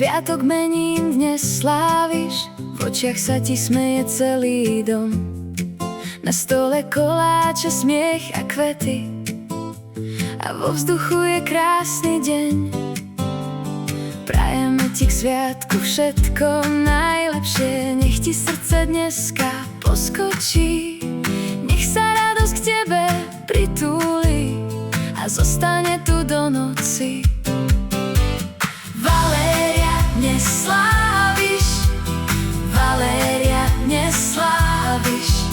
Sviatok menín dnes sláviš, v očiach sa ti smeje celý dom. Na stole koláče, smiech a kvety a vo vzduchu je krásny deň. Prajeme ti k sviatku všetko najlepšie, nech ti srdce dneska poskočí. Nech sa radosť k tebe pritúli a zostane tu do noci. Valéria, dnes sláviš, Valéria, dnes sláviš.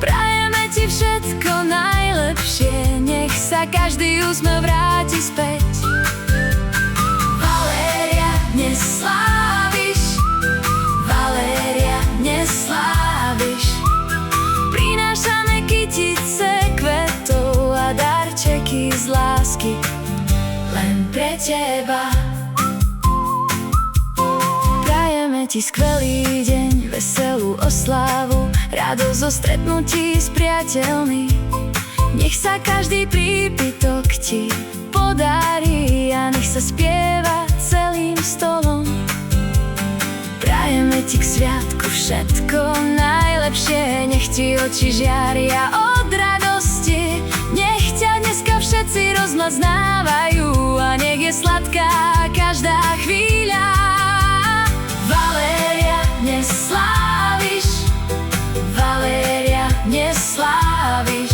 Prajeme ti všetko najlepšie, nech sa každý úsmev vráti späť. Valéria, dnes sláviš, Valéria, dnes sláviš. Prinášame kytice kvetov a darčeky z lásky len pre teba. Prajeme ti skvelý deň, veselú oslávu, radosť zo stretnutí s priateľmi. Nech sa každý prípitok ti podarí a nech sa spieva celým stolom. Prajeme ti k sviatku všetko najlepšie, nech ti oči žiaria od radosti. Nech ťa dneska všetci rozmaznávajú a nech je sladká každá chvíľa. Valéria, dnes sláviš, Valéria, dnes sláviš.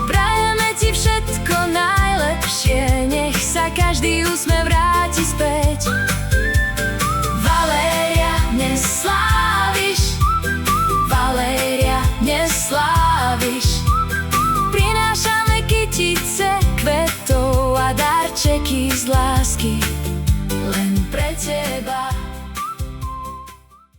Prajeme ti všetko najlepšie, nech sa každý úsmev vráti späť. Valéria, dnes sláviš, Valéria, dnes sláviš. Prinášame kytice kvetov a darčeky z lásky